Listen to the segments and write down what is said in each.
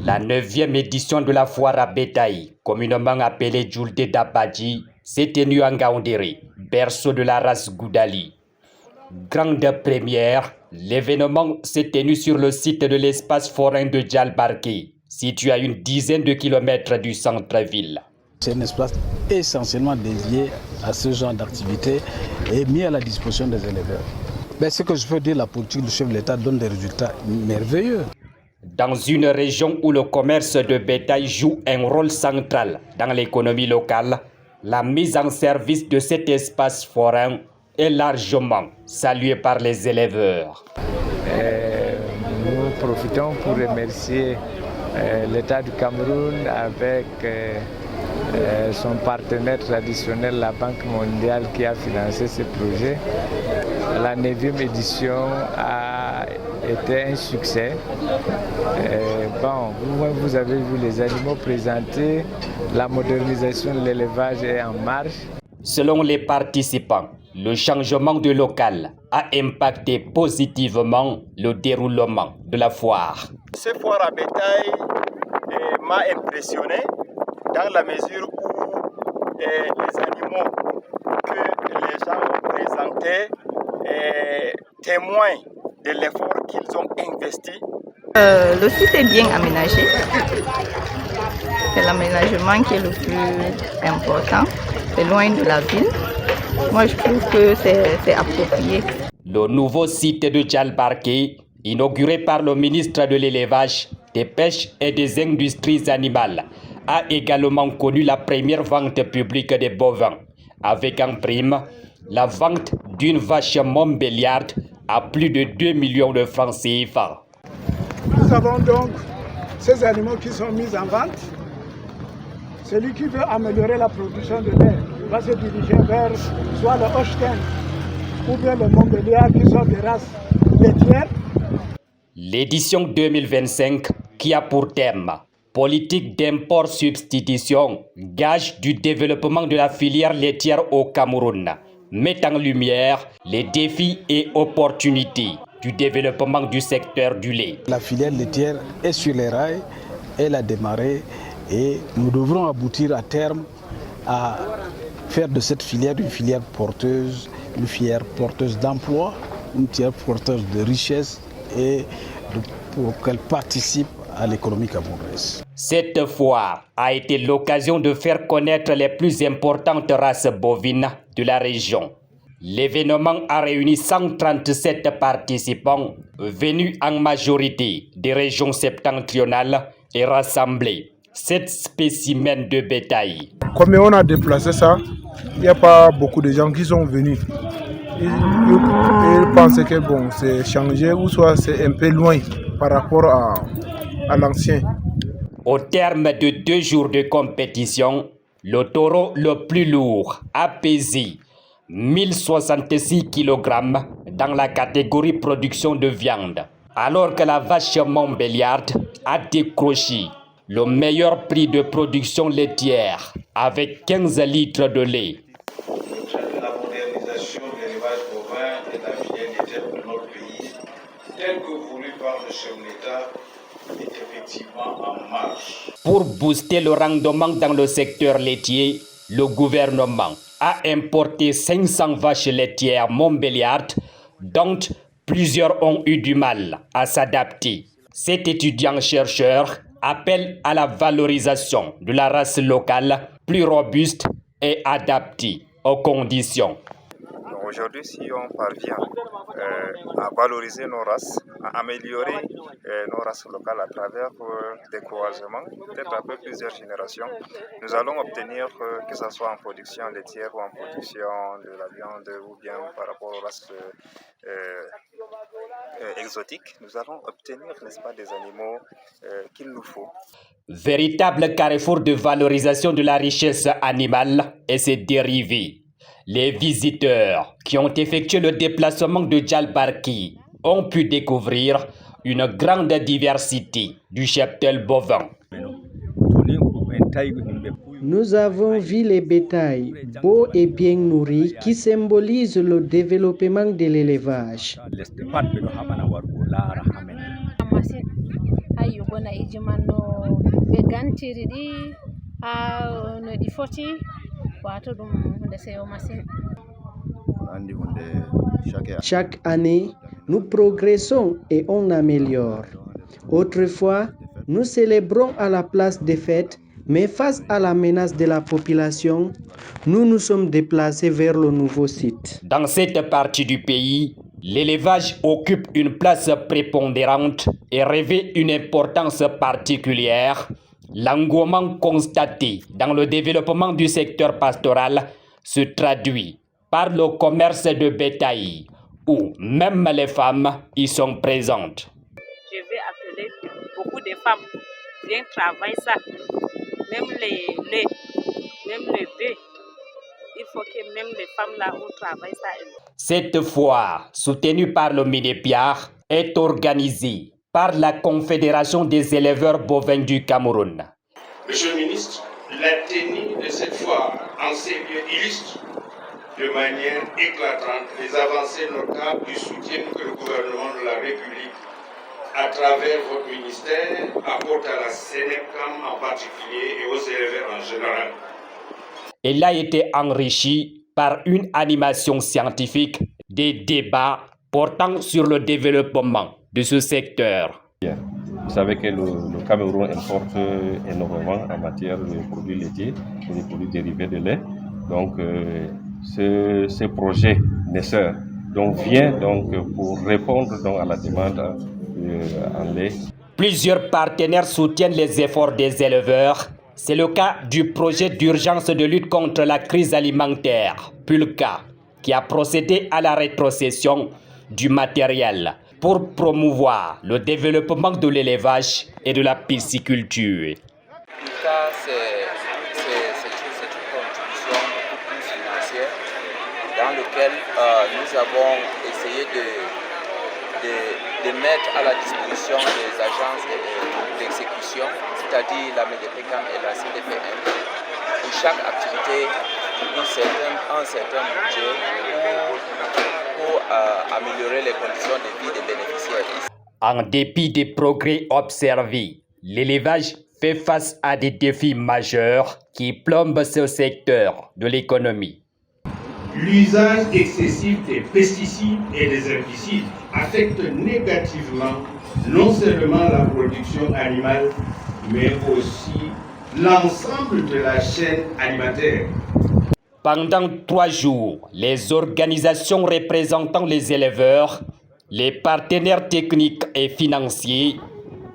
La 9e édition de la foire à bétail, communément appelée Julde Dabadji, s'est tenue en Gaoundéré, berceau de la race Goudali. Grande première, l'événement s'est tenu sur le site de l'espace forain de Djalbarké, situé à une dizaine de kilomètres du centre-ville. C'est un espace essentiellement dédié à ce genre d'activité et mis à la disposition des éleveurs. Ce que je peux dire, la politique du chef de l'État donne des résultats merveilleux. Dans une région où le commerce de bétail joue un rôle central dans l'économie locale, la mise en service de cet espace forain est largement saluée par les éleveurs. Nous profitons pour remercier l'État du Cameroun avec son partenaire traditionnel, la Banque mondiale, qui a financé ce projet. La 9e édition a été un succès. Vous avez vu les animaux présentés, la modernisation de l'élevage est en marche. Selon les participants, le changement de local a impacté positivement le déroulement de la foire. Cette foire à bétail m'a impressionné dans la mesure où les animaux que les gens ont présentés témoignent de l'effort qu'ils ont investi. Le site est bien aménagé. C'est l'aménagement qui est le plus important. C'est loin de la ville. Moi, je trouve que c'est approprié. Le nouveau site de Djalbarké, inauguré par le ministre de l'Élevage, des Pêches et des Industries animales, a également connu la première vente publique des bovins, avec en prime la vente d'une vache montbéliarde à plus de 2 millions de francs CFA. Nous avons donc ces animaux qui sont mis en vente. Celui qui veut améliorer la production de lait va se diriger vers soit le Holstein ou bien le Montbéliard, qui sont des races laitières. L'édition 2025, qui a pour thème politique d'import-substitution, gage du développement de la filière laitière au Cameroun, met en lumière les défis et opportunités du développement du secteur du lait. La filière laitière est sur les rails, elle a démarré et nous devrons aboutir à terme à faire de cette filière une filière porteuse d'emploi, une filière porteuse de richesse et pour qu'elle participe à l'économie camerounaise. Cette foire a été l'occasion de faire connaître les plus importantes races bovines de la région. L'événement a réuni 137 participants venus en majorité des régions septentrionales et rassemblés 7 spécimens de bétail. Comme on a déplacé ça, il n'y a pas beaucoup de gens qui sont venus. Ils pensaient que bon, c'est changé ou soit c'est un peu loin par rapport à l'ancien. Au terme de 2 jours de compétition, le taureau le plus lourd a pesé 1066 kg dans la catégorie production de viande, alors que la vache montbéliarde a décroché le meilleur prix de production laitière avec 15 litres de lait. La modernisation de l'élevage bovin et la filière laitière de notre pays, telle que voulue par le chef de l'État, est effectivement en marche. Pour booster le rendement dans le secteur laitier, le gouvernement a importé 500 vaches laitières montbéliardes, dont plusieurs ont eu du mal à s'adapter. Cet étudiant-chercheur appelle à la valorisation de la race locale plus robuste et adaptée aux conditions. Aujourd'hui, si on parvient à valoriser nos races, à améliorer nos races locales à travers des croisements, peut-être après plusieurs générations, nous allons obtenir que ce soit en production laitière ou en production de la viande ou bien par rapport aux races exotiques, nous allons obtenir, n'est-ce pas, des animaux qu'il nous faut. Véritable carrefour de valorisation de la richesse animale et ses dérivés. Les visiteurs qui ont effectué le déplacement de Djalbarké ont pu découvrir une grande diversité du cheptel bovin. Nous avons vu les bétails beaux et bien nourris qui symbolisent le développement de l'élevage. Chaque année, nous progressons et on améliore. Autrefois, nous célébrons à la place des fêtes, mais face à la menace de la population, nous nous sommes déplacés vers le nouveau site. Dans cette partie du pays, l'élevage occupe une place prépondérante et revêt une importance particulière. L'engouement constaté dans le développement du secteur pastoral se traduit par le commerce de bétail, où même les femmes y sont présentes. Je vais appeler beaucoup de femmes, viens travailler ça, même les laits, même les bœufs. Il faut que même les femmes là où travaillent ça. Cette foire, soutenue par le Minepiar, est organisée par la Confédération des éleveurs bovins du Cameroun. Monsieur le ministre, la tenue de cette foire en ces lieux illustre de manière éclatante les avancées notables du soutien que le gouvernement de la République, à travers votre ministère, apporte à la Sénécam en particulier et aux éleveurs en général. Elle a été enrichie par une animation scientifique, des débats portant sur le développement de ce secteur. Vous savez que le Cameroun importe énormément en matière de produits laitiers et des produits dérivés de lait. Donc, ce projet naisseur vient pour répondre à la demande en lait. Plusieurs partenaires soutiennent les efforts des éleveurs. C'est le cas du projet d'urgence de lutte contre la crise alimentaire, PULCA, qui a procédé à la rétrocession du matériel pour promouvoir le développement de l'élevage et de la pisciculture. PULCA, c'est une contribution plus financière dans laquelle nous avons essayé de mettre à la disposition des agences d'exécution, c'est-à-dire la MEDEPECAM et la CDPM, pour chaque activité un certain budget pour améliorer les conditions de vie des bénéficiaires. En dépit des progrès observés, l'élevage fait face à des défis majeurs qui plombent ce secteur de l'économie. L'usage excessif des pesticides et des herbicides affecte négativement non seulement la production animale, mais aussi l'ensemble de la chaîne alimentaire. Pendant 3 jours, les organisations représentant les éleveurs, les partenaires techniques et financiers,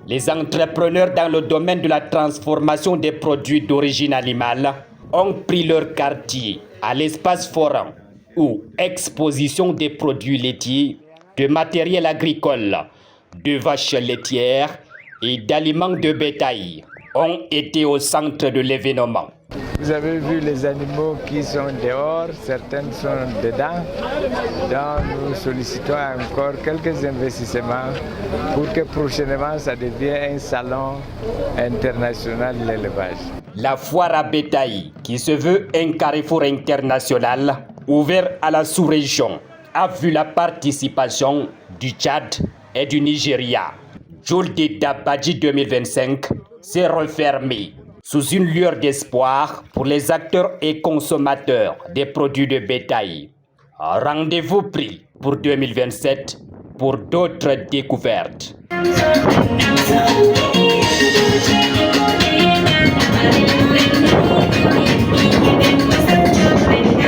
les entrepreneurs dans le domaine de la transformation des produits d'origine animale ont pris leur quartier à l'espace forum où exposition des produits laitiers, de matériel agricole, de vaches laitières et d'aliments de bétail ont été au centre de l'événement. Vous avez vu les animaux qui sont dehors, certains sont dedans. Donc nous sollicitons encore quelques investissements pour que prochainement ça devienne un salon international de l'élevage. La foire à bétail, qui se veut un carrefour international ouvert à la sous-région, a vu la participation du Tchad et du Nigeria. Journée d'Abadji 2025 s'est refermée sous une lueur d'espoir pour les acteurs et consommateurs des produits de bétail. Rendez-vous pris pour 2027 pour d'autres découvertes.